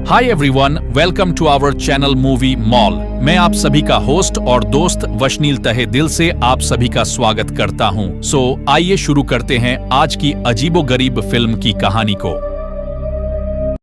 Hi everyone, welcome to our channel movie mall. मैं आप सभी का होस्ट और दोस्त वशनील तहे दिल से आप सभी का स्वागत करता हूं। आइए शुरू करते हैं आज की अजीबोगरीब फिल्म की कहानी को।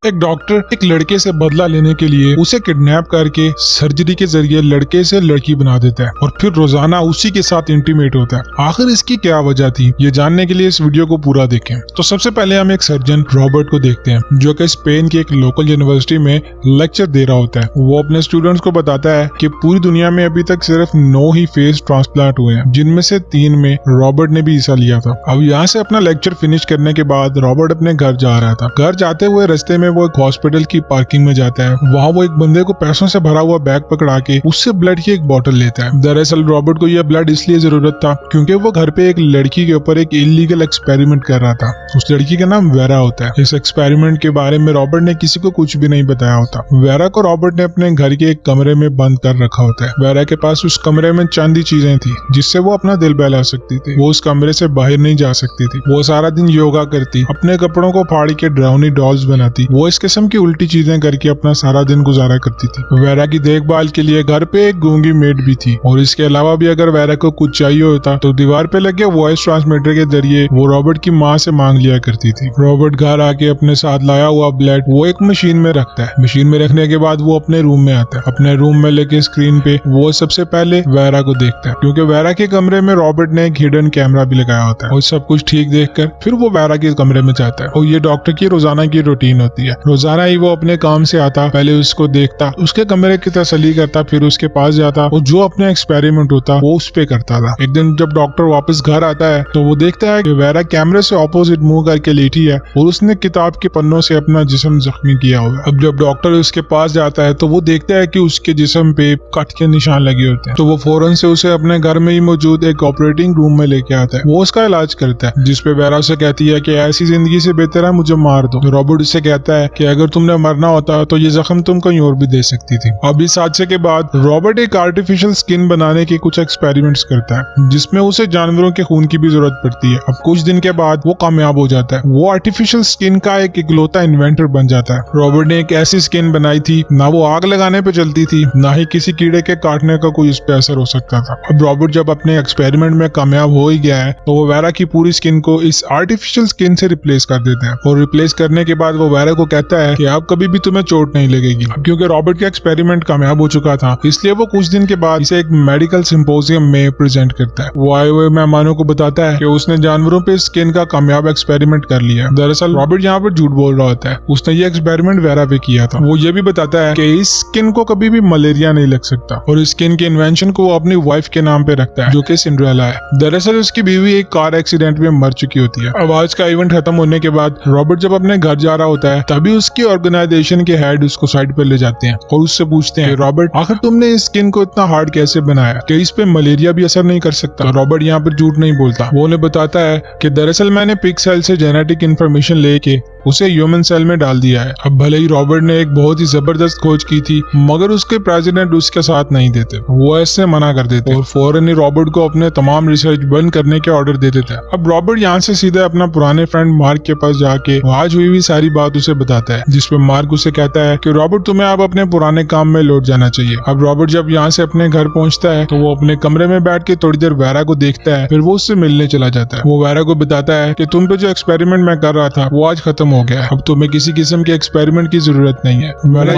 एक डॉक्टर एक लड़के से बदला लेने के लिए उसे किडनैप करके सर्जरी के जरिए लड़के से लड़की बना देता है और फिर रोजाना उसी के साथ इंटीमेट होता है। आखिर इसकी क्या वजह थी, ये जानने के लिए इस वीडियो को पूरा देखें। तो सबसे पहले हम एक सर्जन रॉबर्ट को देखते हैं जो कि स्पेन की एक लोकल यूनिवर्सिटी में लेक्चर दे रहा होता है। वो अपने स्टूडेंट्स को बताता है कि पूरी दुनिया में अभी तक सिर्फ 9 ही फेस ट्रांसप्लांट हुए हैं, जिनमें से 3 में रॉबर्ट ने भी हिस्सा लिया था। अब यहाँ से अपना लेक्चर फिनिश करने के बाद रॉबर्ट अपने घर जा रहा था। घर जाते हुए रास्ते में वो एक हॉस्पिटल की पार्किंग में जाता है। वहाँ वो एक बंदे को पैसों से भरा हुआ बैग पकड़ा के उससे ब्लड की एक बोतल लेता है। दरअसल रॉबर्ट को यह ब्लड इसलिए जरूरत था क्योंकि वो घर पे एक लड़की के ऊपर एक इलीगल एक्सपेरिमेंट कर रहा था। उस लड़की का नाम वेरा होता है। इस एक्सपेरिमेंट के बारे में रॉबर्ट ने किसी को कुछ भी नहीं बताया होता। वेरा को रॉबर्ट ने अपने घर के एक कमरे में बंद कर रखा होता है। वेरा के पास उस कमरे में चंद चीजें थी जिससे वो अपना दिल बहला सकती थी। वो उस कमरे से बाहर नहीं जा सकती थी। वो सारा दिन योगा करती, अपने कपड़ों को फाड़ के ड्राउनी डॉल्स बनाती। वो इस किस्म की उल्टी चीजें करके अपना सारा दिन गुजारा करती थी। वेरा की देखभाल के लिए घर पे एक गूंगी मेड भी थी और इसके अलावा भी अगर वेरा को कुछ चाहिए होता तो दीवार पे लगे वॉइस ट्रांसमीटर के जरिए वो रॉबर्ट की माँ से मांग लिया करती थी। रॉबर्ट घर आके अपने साथ लाया हुआ ब्लड वो एक मशीन में रखता है। मशीन में रखने के बाद वो अपने रूम में आता है। अपने रूम में लेके स्क्रीन पे वो सबसे पहले वेरा को देखता है क्योंकि वेरा के कमरे में रॉबर्ट ने एक हिडन कैमरा भी लगाया होता है। और सब कुछ ठीक देखकर फिर वो वेरा के कमरे में जाता है और ये डॉक्टर की रोजाना की रूटीन होती है। रोजाना ही वो अपने काम से आता, पहले उसको देखता, उसके कमरे की तसल्ली करता, फिर उसके पास जाता और जो अपना एक्सपेरिमेंट होता वो उस पे करता था। एक दिन जब डॉक्टर वापस घर आता है तो वो देखता है कि वेरा कैमरे से ऑपोजिट मुंह करके लेटी है और उसने किताब के पन्नों से अपना जिस्म जख्मी किया हुआ है। अब जब डॉक्टर उसके पास जाता है तो वो देखता है कि उसके जिस्म पे कट के निशान लगे होते हैं। तो वो फौरन से उसे अपने घर में ही मौजूद एक ऑपरेटिंग रूम में लेके आता है। वो उसका इलाज करता है, जिसपे वेरा उसे कहती है कि ऐसी जिंदगी से बेहतर है मुझे मार दो। रॉबर्ट उससे कहता है कि अगर तुमने मरना होता तो ये जख्म तुम कहीं और भी दे सकती थी। अब इस हादसे के बाद रॉबर्ट एक आर्टिफिशियल स्किन बनाने के कुछ एक्सपेरिमेंट्स करता है जिसमें उसे जानवरों के खून की भी जरूरत पड़ती है। अब कुछ दिन के बाद वो कामयाब हो जाता है। वो आर्टिफिशियल स्किन का एक इकलौता इन्वेंटर बन जाता है। रॉबर्ट ने एक ऐसी स्किन बनाई थी ना वो आग लगाने पे चलती थी ना ही किसी कीड़े के काटने का कोई इस पे असर हो सकता था। अब रॉबर्ट जब अपने एक्सपेरिमेंट में कामयाब हो ही गया है तो वो वेरा की पूरी स्किन को इस आर्टिफिशियल स्किन से रिप्लेस कर देता है और रिप्लेस करने के बाद वो वेरा को कहता है कि अब कभी भी तुम्हें चोट नहीं लगेगी। क्योंकि रॉबर्ट का एक्सपेरिमेंट कामयाब हो चुका था इसलिए वो कुछ दिन के बाद इसे एक मेडिकल सिंपोजियम में प्रेजेंट करता है। वो आए हुए मेहमानों को बताता है कि उसने जानवरों पे स्किन का कामयाब एक्सपेरिमेंट कर लिया। दरअसल रॉबर्ट यहाँ पर झूठ बोल रहा होता है। उसने ये एक्सपेरिमेंट वेरा पे किया था। वो ये भी बताता है कि इस स्किन को कभी भी मलेरिया नहीं लग सकता और इस स्किन के इन्वेंशन को वो अपनी वाइफ के नाम पे रखता है जो कि सिंड्रेला है। दरअसल उसकी बीवी एक कार एक्सीडेंट में मर चुकी होती है। अब आज का इवेंट खत्म होने के बाद रॉबर्ट जब अपने घर जा रहा होता है तभी उसकी ऑर्गेनाइजेशन के हेड उसको साइड पे ले जाते हैं और उससे पूछते हैं, रॉबर्ट आखिर तुमने इस स्किन को इतना हार्ड कैसे बनाया कि इस पे मलेरिया भी असर नहीं कर सकता। रॉबर्ट यहाँ पर झूठ नहीं बोलता। वो उन्हें बताता है कि दरअसल मैंने पिग सेल से जेनेटिक इंफॉर्मेशन लेके उसे ह्यूमन सेल में डाल दिया है। अब भले ही रॉबर्ट ने एक बहुत ही जबरदस्त खोज की थी मगर उसके प्रेसिडेंट उसके साथ नहीं देते। वो ऐसे मना कर देते और फौरन ही रॉबर्ट को अपने तमाम रिसर्च बंद करने के ऑर्डर दे देता है। अब रॉबर्ट यहाँ से सीधा अपना पुराने फ्रेंड मार्क के पास जाके आज हुई सारी बात उसे बताता है, जिसपे मार्क उसे कहता है कि रॉबर्ट तुम्हें अब अपने पुराने काम में लौट जाना चाहिए। अब रॉबर्ट जब यहाँ से अपने घर पहुंचता है तो वो अपने कमरे में बैठ के थोड़ी देर वेरा को देखता है, फिर वो उससे मिलने चला जाता है। वो वेरा को बताता है कि तुम पे जो एक्सपेरिमेंट मैं कर रहा था वो आज खत्म हो गया है। अब तुम्हें किसी किस्म के एक्सपेरिमेंट की जरूरत नहीं है। मेरा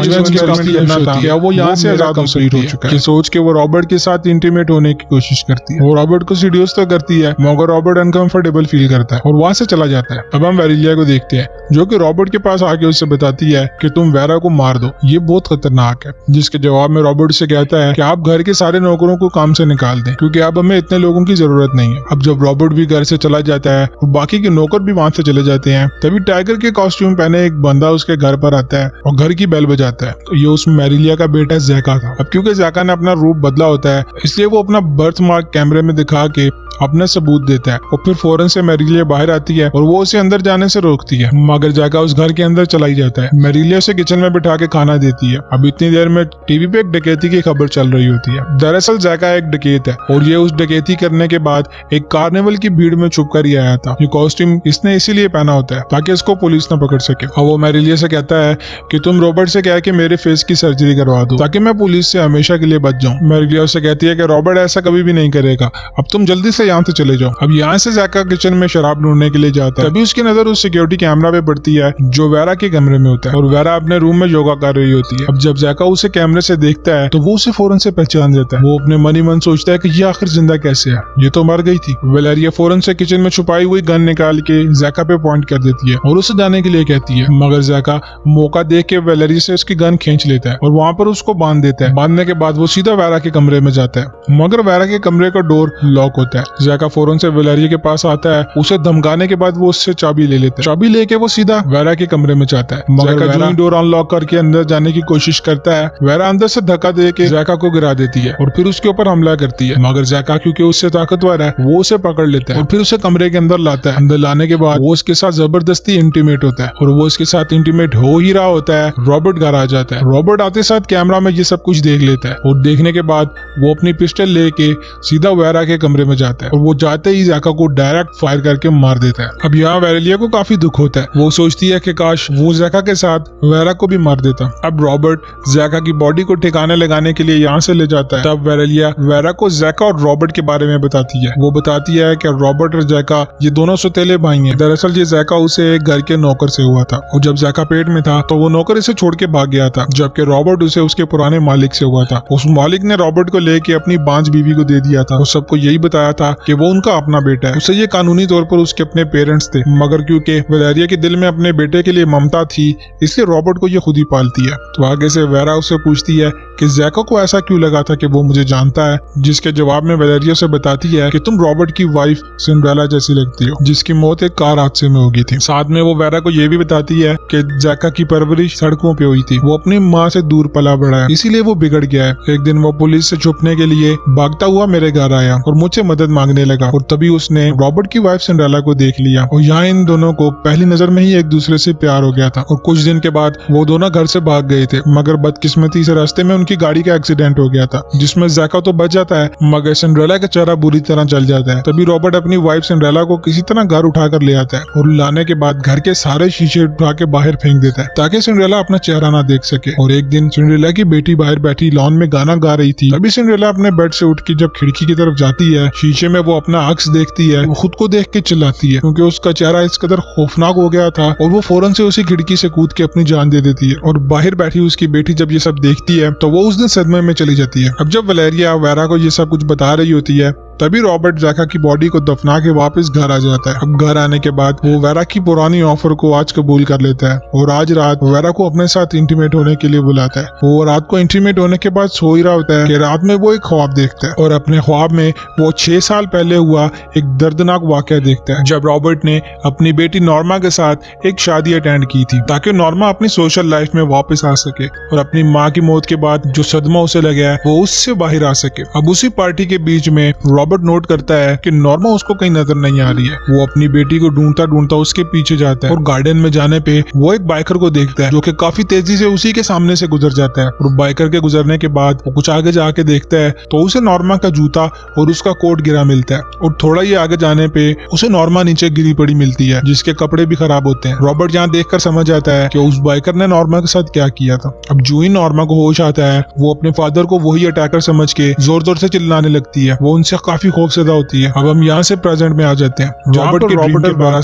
वो यहाँ से आजाद हो चुका है। सोच के वो रॉबर्ट के साथ इंटीमेट होने की कोशिश करती है। वो रॉबर्ट को सीड्यूस तो करती है मगर रॉबर्ट अनकंफर्टेबल फील करता है और वहाँ से चला जाता है। अब हम वेरिलिया को देखते हैं जो कि रॉबर्ट के पास आके उससे बताती है कि तुम वेरा को मार दो, ये बहुत खतरनाक है। जिसके जवाब में रॉबर्ट से कहता है कि आप घर के सारे नौकरों को काम से निकाल दें क्योंकि अब हमें इतने लोगों की जरूरत नहीं है। अब जब रॉबर्ट भी घर से चला जाता है और बाकी के नौकर भी वहाँ से चले जाते हैं तभी टाइगर के कॉस्ट्यूम पहने एक बंदा उसके घर पर आता है और घर की बेल बजाता है। तो ये उस मैरिलिया का बेटा जैका था। अब क्योंकि जैका ने अपना रूप बदला होता है इसलिए वो अपना बर्थ मार्क कैमरे में दिखा के अपना सबूत देता है और फिर फौरन से मैरिलिया बाहर आती है और वो उसे अंदर जाने से रोकती है। मगर जैका उस घर के अंदर अंदर चला ही जाता है। मेरिलिया उसे किचन में बिठा के खाना देती है। अब इतनी देर में टीवी पे एक डकैती की खबर चल रही होती है। दरअसल जैका एक डकैत है और ये उस डकैती करने के बाद एक कार्निवल की भीड़ में छुप कर ही आया था। ये कॉस्ट्यूम इसने इसीलिए पहना होता है ताकि इसको पुलिस न पकड़ सके। अब वो मेरिलिया से कहता है कि तुम रॉबर्ट से कह के मेरे फेस की सर्जरी करवा दो ताकि मैं पुलिस से हमेशा के लिए बच जाऊं। मेरिलिया उससे कहती है कि रॉबर्ट ऐसा कभी भी नहीं करेगा, अब तुम जल्दी से यहाँ से चले जाओ। अब यहाँ से जैका किचन में शराब ढूंढने के लिए जाता है। तभी उसकी नजर उस सिक्योरिटी कैमरा पे पड़ती है जो वेरा के कमरे में होता है और वेरा अपने रूम में योगा कर रही होती है। अब जब जैका उसे कैमरे से देखता है तो वो उसे फौरन से पहचान देता है। वो अपने मन ही मन सोचता है कि ये आखिर जिंदा कैसे है, ये तो मर गई थी। वेलेरिया फौरन से किचन में छुपाई हुई गन निकाल के जैका पे पॉइंट कर देती है और उसे जाने के लिए कहती है, मगर जैका मौका देख के वेलेरिया से उसकी गन खींच लेता है और वहाँ पर उसको बांध देता है। बांधने के बाद वो सीधा वेरा के कमरे में जाता है, मगर वेरा के कमरे का डोर लॉक होता है। जैका फौरन से वेलेरिया के पास आता है, उसे धमकाने के बाद वो उससे चाबी ले लेता है। चाबी लेके वो सीधा वेरा के कमरे में जाता है, मगर वेरा डोर अनलॉक करके अंदर जाने की कोशिश करता है। वेरा अंदर से धक्का दे के जैका को गिरा देती है और फिर उसके ऊपर हमला करती है, मगर जैका क्योंकि उससे ताकतवर है वो उसे पकड़ लेता है और फिर उसे कमरे के अंदर लाता है। अंदर लाने के बाद वो उसके साथ जबरदस्ती इंटीमेट होता है और वो उसके साथ इंटीमेट हो ही रहा होता है, रॉबर्ट घर आ जाता है। रॉबर्ट आते साथ कैमरा में ये सब कुछ देख लेता है और देखने के बाद वो अपनी पिस्टल लेके सीधा वेरा के कमरे में जाता है और वो जाते ही जैका को डायरेक्ट फायर करके मार देता है। अब यहाँ वेरेलिया को काफी दुख होता है, वो सोचती है कि काश वो जैका के साथ वेरा को भी मार देता। अब रॉबर्ट जैका की बॉडी को ठिकाने लगाने के लिए यहाँ से ले जाता है। तब वेरेलिया वेरा को जैका और रॉबर्ट के बारे में बताती है। वो बताती है कि रॉबर्ट और जैका ये दोनों सौतेले भाई हैं। दरअसल ये जैका उसे एक घर के नौकर से हुआ था और जब जैका पेट में था तो वो नौकर इसे छोड़ के भाग गया था, जबकि रॉबर्ट उसे उसके पुराने मालिक से हुआ था। उस मालिक ने रॉबर्ट को लेके अपनी बांझ बीवी को दे दिया था और सबको यही बताया था कि वो उनका अपना बेटा है। उसे ये कानूनी तौर पर उसके अपने पेरेंट्स थे, मगर क्योंकि वेलेरिया के दिल में अपने बेटे के लिए ममता थी इसलिए रॉबर्ट को ये खुद ही पालती है। तो आगे से वेरा उससे पूछती है कि जैका को ऐसा क्यों लगा था कि वो मुझे जानता है, जिसके जवाब में वेलेरिया से बताती है कि तुम रॉबर्ट की वाइफ सिंड्रेला जैसी लगती हो जिसकी मौत एक कार हादसे में हो गई थी। साथ में वो वेरा को ये भी बताती है कि जैका की परवरिश सड़कों पे हुई थी, वो अपनी माँ से दूर पला बड़ा है इसीलिए वो बिगड़ गया है। एक दिन वो पुलिस से छुपने के लिए भागता हुआ मेरे घर आया और मुझसे मदद मांगने लगा और तभी उसने रॉबर्ट की वाइफ सिंड्रेला को देख लिया और यहाँ इन दोनों को पहली नजर में ही एक दूसरे से प्यार हो गया था और कुछ दिन के बाद वो दोनों घर से भाग गए थे, मगर बदकिस्मती से रास्ते में उनकी गाड़ी का एक्सीडेंट हो गया था जिसमें जैका तो बच जाता है मगर सिंड्रेला का चेहरा बुरी तरह जल जाता है। तभी रॉबर्ट अपनी वाइफ सिंड्रेला को किसी तरह घर उठाकर ले आता है और लाने के बाद घर के सारे शीशे उठा के बाहर फेंक देता है ताकि सिंड्रेला अपना चेहरा ना देख सके। और एक दिन सिंड्रेला की बेटी बाहर बैठी लॉन में गाना गा रही थी, तभी सिंड्रेला अपने बेड से उठ के जब खिड़की की तरफ जाती है, शीशे में वो अपना अक्स देखती है। वो खुद को देख के चिल्लाती है क्योंकि उसका चेहरा इस कदर खौफनाक हो गया था और वो फौरन से उसी खिड़की से कूद के अपनी जान दे देती है। और बाहर बैठी उसकी बेटी जब ये सब देखती है तो वो उस दिन सदमे में चली जाती है। अब जब वेलेरिया वेरा को ये सब कुछ बता रही होती है तभी रॉबर्ट जैका की बॉडी को दफना के वापस घर आ जाता है। अब घर आने के बाद वो वेरा की पुरानी ऑफर को आज कबूल कर लेता है और आज रात वेरा को अपने साथ इंटीमेट होने के लिए बुलाता है। वो रात को इंटीमेट होने के बाद सो ही रहा होता है कि रात में वो एक ख्वाब देखता है और अपने ख्वाब में वो 6 साल पहले हुआ एक दर्दनाक वाकया देखता है जब रॉबर्ट ने अपनी बेटी नॉर्मा के साथ एक शादी अटेंड की थी ताकि नॉर्मा अपनी सोशल लाइफ में वापस आ सके और अपनी माँ की मौत के बाद जो सदमा उसे लगा है वो उससे बाहर आ सके। अब उसी पार्टी के बीच में रॉबर्ट नोट करता है कि नॉर्मा उसको कहीं नजर नहीं आ रही है। वो अपनी बेटी को ढूंढता ढूंढता उसके पीछे जाता है और गार्डन में जाने पे वो एक बाइकर को देखता है जो कि काफी तेजी से उसी के सामने से गुजर जाता है और बाइकर के गुजरने के बाद वो कुछ आगे जाके देखता है तो उसे नॉर्मा का जूता और उसका कोट गिरा मिलता है और थोड़ा ही आगे जाने पे उसे नॉर्मा नीचे गिरी पड़ी मिलती है जिसके कपड़े भी खराब होते हैं। रॉबर्ट यहाँ देखकर समझ आता है कि उस बाइकर ने नॉर्मा के साथ क्या किया था। अब जो ही नॉर्मा को होश आता है वो अपने फादर को वही अटैकर समझ के जोर जोर से चिल्लाने लगती है। वो उनसे काफी खौफजदा होती है। अब हम यहाँ से प्रेजेंट में आ जाते हैं। रॉबर्ट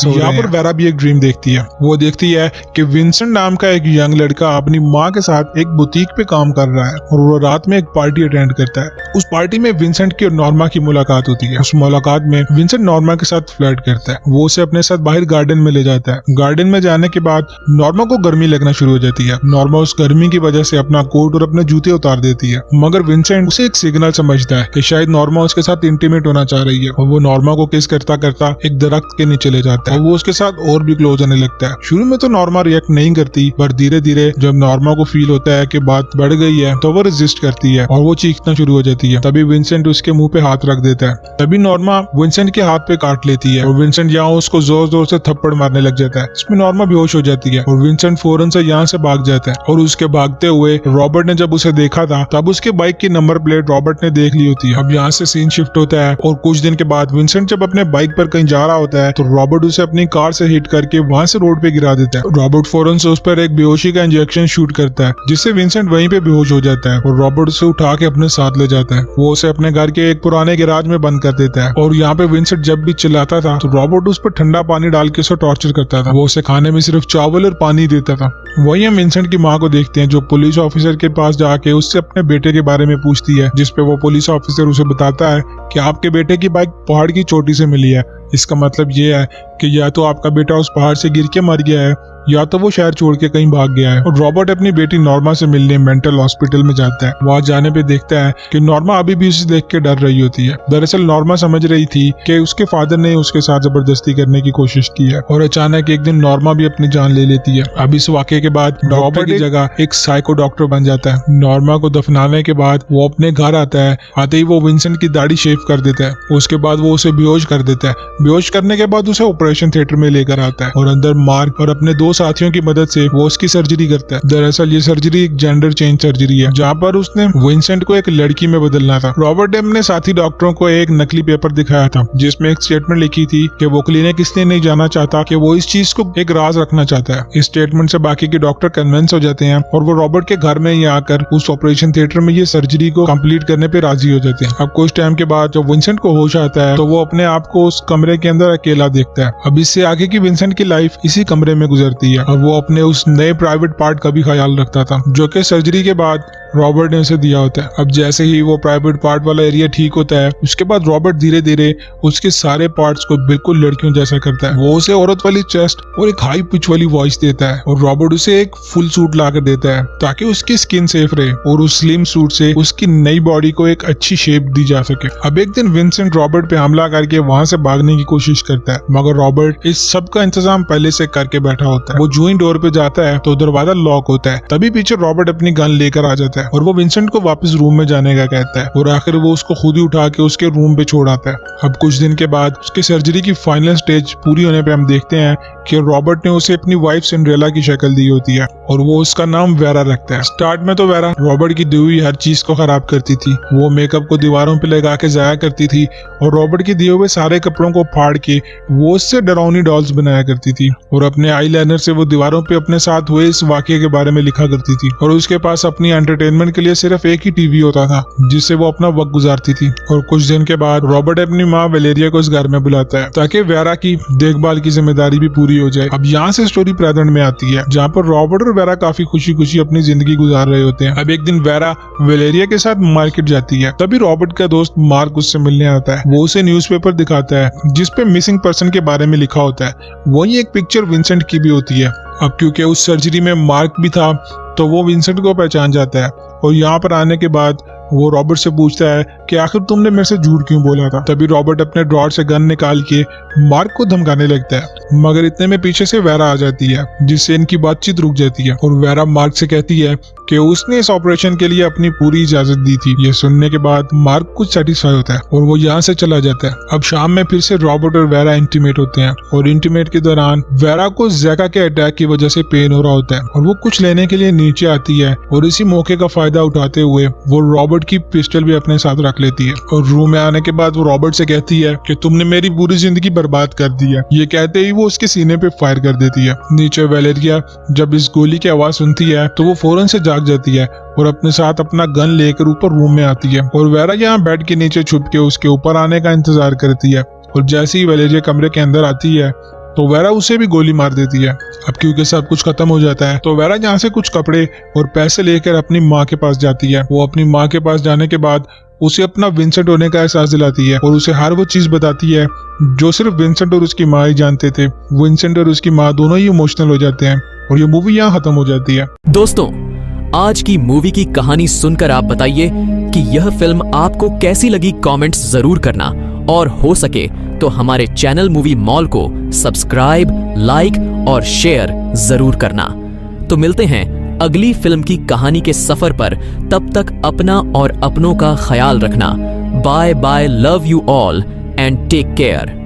यहाँ पर वेरा भी एक ड्रीम देखती है। वो देखती है कि विंसेंट नाम का एक यंग लड़का अपनी माँ के साथ एक बुटीक पे काम कर रहा है और वो रात में एक पार्टी अटेंड करता है। उस पार्टी में विंसेंट की और नॉर्मा की मुलाकात होती है। उस मुलाकात में विंसेंट नॉर्मा के साथ फ्लर्ट करता है। वो उसे अपने साथ बाहर गार्डन में ले जाता है। गार्डन में जाने के बाद नॉर्मा को गर्मी लगना शुरू हो जाती है। नॉर्मा उस गर्मी की वजह से अपना कोट और अपने जूते उतार देती है, मगर विंसेंट उसे एक सिग्नल समझता है कि शायद नॉर्मा उसके साथ इंटीमेट होना चाह रही है और वो नॉर्मा को किस करता करता एक दरख्त के नीचे ले जाता है और वो उसके साथ और भी क्लोज होने लगता है। शुरू में तो नॉर्मा रिएक्ट नहीं करती, पर धीरे धीरे जब नॉर्मा को फील होता है कि बात बढ़ गई है तो वो रेजिस्ट करती है और वो चीखना शुरू हो जाती है। तभी विंसेंट उसके मुंह पे हाथ रख देता है। तभी नॉर्मा विंसेंट के हाथ पे काट लेती है और विंसेंट यहाँ उसको जोर जोर से थप्पड़ मारने लग जाता है। इसमें नॉर्मा बेहोश हो जाती है और विंसेंट फौरन से यहाँ से भाग जाता है और उसके भागते हुए रॉबर्ट ने जब उसे देखा था तब उसके बाइक की नंबर प्लेट रॉबर्ट ने देख ली होती है। अब यहाँ से सीन शिफ्ट होता है और कुछ दिन के बाद विंसेंट जब अपने बाइक पर कहीं जा रहा होता है तो रॉबर्ट उसे अपनी कार से हिट करके वहाँ से रोड पे गिरा देता है। रॉबर्ट फौरन से उस पर एक बेहोशी का इंजेक्शन शूट करता है जिससे विंसेंट वहीं पे बेहोश हो जाता है और रॉबर्ट उसे उठा के अपने साथ ले जाता है। वो उसे अपने घर के एक पुराने गैराज में बंद कर देता है और यहाँ पे विंसेंट जब भी चिल्लाता था तो रॉबर्ट उस पर ठंडा पानी डाल के उसे टॉर्चर करता था। वो उसे खाने में सिर्फ चावल और पानी देता था। वही हम विंसेंट की माँ को देखते हैं जो पुलिस ऑफिसर के पास जाके उससे अपने बेटे के बारे में पूछती है, जिसपे वो पुलिस ऑफिसर उसे बताता है कि आपके बेटे की बाइक पहाड़ की चोटी से मिली है। इसका मतलब ये है कि या तो आपका बेटा उस पहाड़ से गिर के मर गया है या तो वो शहर छोड़ के कहीं भाग गया है। और रॉबर्ट अपनी बेटी नॉर्मा से मिलने मेंटल हॉस्पिटल में जाता है। वहाँ जाने पे देखता है कि नॉर्मा अभी भी उसे देख के डर रही होती है। दरअसल नॉर्मा समझ रही थी कि उसके फादर ने उसके साथ जबरदस्ती करने की कोशिश की है और अचानक एक दिन नॉर्मा भी अपनी जान ले लेती है। अब इस वाकये के बाद डॉक्टर की जगह एक साइको डॉक्टर बन जाता है। नॉर्मा को दफनाने के बाद वो अपने घर आता है। आते ही वो विंसेंट की दाढ़ी शेव कर देता है। उसके बाद वो उसे बेहोश कर देता है। बेहोश करने के बाद उसे ऑपरेशन थिएटर में लेकर आता है और अंदर मार्क और अपने दो साथियों की मदद से वो उसकी सर्जरी करता है। दरअसल ये सर्जरी एक जेंडर चेंज सर्जरी है जहाँ पर उसने विंसेंट को एक लड़की में बदलना था। रॉबर्ट ने अपने साथी डॉक्टरों को एक नकली पेपर दिखाया था जिसमें एक स्टेटमेंट लिखी थी कि वो क्लिनिक इसलिए नहीं जाना चाहता कि वो इस चीज को एक राज रखना चाहता है। इस स्टेटमेंट से बाकी के डॉक्टर कन्विंस हो जाते हैं और वो रॉबर्ट के घर में ही आकर उस ऑपरेशन थिएटर में ये सर्जरी को कंप्लीट करने पे राजी हो जाते हैं। अब कुछ टाइम के बाद जब विंसेंट को होश आता है तो वो अपने आप को उस कमरे के अंदर अकेला देखता है। अब इससे आगे की विंसेंट की लाइफ इसी कमरे में गुजरती है और वो अपने उस नए प्राइवेट पार्ट का भी ख्याल रखता था जो कि सर्जरी के बाद रॉबर्ट ने उसे दिया होता है। अब जैसे ही वो प्राइवेट पार्ट वाला एरिया ठीक होता है उसके बाद रॉबर्ट धीरे धीरे उसके सारे पार्ट्स को बिल्कुल लड़कियों जैसा करता है। वो उसे औरत वाली चेस्ट और एक हाई पिच वाली वॉइस देता है और रॉबर्ट उसे एक फुल सूट ला कर देता है ताकि उसकी स्किन सेफ रहे और उस स्लिम सूट से उसकी नई बॉडी को एक अच्छी शेप दी जा सके। अब एक दिन विंसेंट रॉबर्ट पे हमला करके वहाँ से भागने की कोशिश करता है मगर रॉबर्ट इस सब का इंतजाम पहले से करके बैठा होता है। वो जो ही डोर पे जाता है तो दरवाजा लॉक होता है। तभी पीछे रॉबर्ट अपनी गन लेकर आ जाता है और वो विंसेंट को वापस रूम में जाने का कहता है और आखिर वो उसको खुद ही उठा के उसके रूम पे छोड़ आता है। अब कुछ दिन के बाद उसके सर्जरी की फाइनल स्टेज पूरी होने पे हम देखते हैं कि रॉबर्ट ने उसे अपनी वाइफ सिंड्रेला की शक्ल दी होती है और वो उसका नाम वेरा रखता है। स्टार्ट में तो वेरा रॉबर्ट की दी हुई हर चीज को खराब करती थी। वो मेकअप को दीवारों पे लगा के जाया करती थी और रॉबर्ट के दिए हुए सारे कपड़ों को फाड़ के वो उससे डरावनी डॉल्स बनाया करती थी और अपने आईलाइनर से वो दीवारों पे अपने साथ हुए इस वाकये के बारे में लिखा करती थी। और उसके पास अपनी एंटरटेनमेंट के लिए सिर्फ एक ही टीवी होता था जिससे वो अपना वक्त गुजारती थी। और कुछ दिन के बाद रॉबर्ट अपनी माँ वेलेरिया को इस घर में बुलाता है ताकि वेरा की देखभाल की जिम्मेदारी भी पूरी हो जाए। अब यहाँ से स्टोरी प्रेजेंट में आती है जहाँ पर रॉबर्ट और वेरा काफी खुशी खुशी अपनी जिंदगी गुजार रहे होते हैं। अब एक दिन वेरा वेलेरिया के साथ मार्केट जाती है। तभी रॉबर्ट का दोस्त मार्क उससे मिलने आता है। वो उसे न्यूज़पेपर दिखाता है जिसपे मिसिंग पर्सन के बारे में लिखा होता है। वही एक पिक्चर विंसेंट की भी होती है। अब क्योंकि उस सर्जरी में मार्क भी था तो वो विंसेंट को पहचान जाता है और यहाँ पर आने के बाद वो रॉबर्ट से पूछता है कि आखिर तुमने मेरे से झूठ क्यों बोला था। तभी रॉबर्ट अपने ड्रॉर से गन निकाल के मार्क को धमकाने लगता है मगर इतने में पीछे से वेरा आ जाती है जिससे इनकी बातचीत रुक जाती है और वेरा मार्क से कहती है कि उसने इस ऑपरेशन के लिए अपनी पूरी इजाजत दी थी। ये सुनने के बाद मार्क कुछ सेटिस्फाई होता है और वो यहाँ से चला जाता है। अब शाम में फिर से रॉबर्ट और वेरा इंटीमेट होते हैं और इंटीमेट के दौरान वेरा को ज़ैका के अटैक की वजह से पेन हो रहा होता है और वो कुछ लेने के लिए नीचे आती है और इसी मौके का फायदा उठाते हुए वो रॉबर्ट की पिस्टल भी अपने साथ रख लेती है और रूम में आने के बाद वो रॉबर्ट से कहती है कि तुमने मेरी पूरी जिंदगी बर्बाद कर दी है। ये कहते ही वो उसके सीने पे फायर कर देती है। नीचे वेलेरिया जब इस गोली की आवाज सुनती है तो वो फौरन से जाग जाती है और अपने साथ अपना गन लेकर ऊपर रूम में आती है और वेरा यहाँ बेड के नीचे छुप के उसके ऊपर आने का इंतजार करती है और जैसे ही वेलेरिया कमरे के अंदर आती है तो वेरा उसे भी गोली मार देती है। अब क्योंकि सब कुछ खत्म हो जाता है तो वेरा यहाँ से कुछ कपड़े और पैसे लेकर अपनी माँ के पास जाती है। वो अपनी माँ के पास जाने के बाद उसे अपना विंसेंट होने का एहसास दिलाती है और उसे हर वो चीज बताती है जो सिर्फ विंसेंट और उसकी माँ ही जानते थे। विंसेंट और उसकी माँ दोनों ही इमोशनल हो जाते हैं और ये मूवी यहाँ खत्म हो जाती है। दोस्तों, आज की मूवी की कहानी सुनकर आप बताइए कि यह फिल्म आपको कैसी लगी। कमेंट्स जरूर करना और हो सके तो हमारे चैनल मूवी मॉल को सब्सक्राइब, लाइक और शेयर जरूर करना। तो मिलते हैं अगली फिल्म की कहानी के सफर पर। तब तक अपना और अपनों का ख्याल रखना। Bye bye, love you all and take care.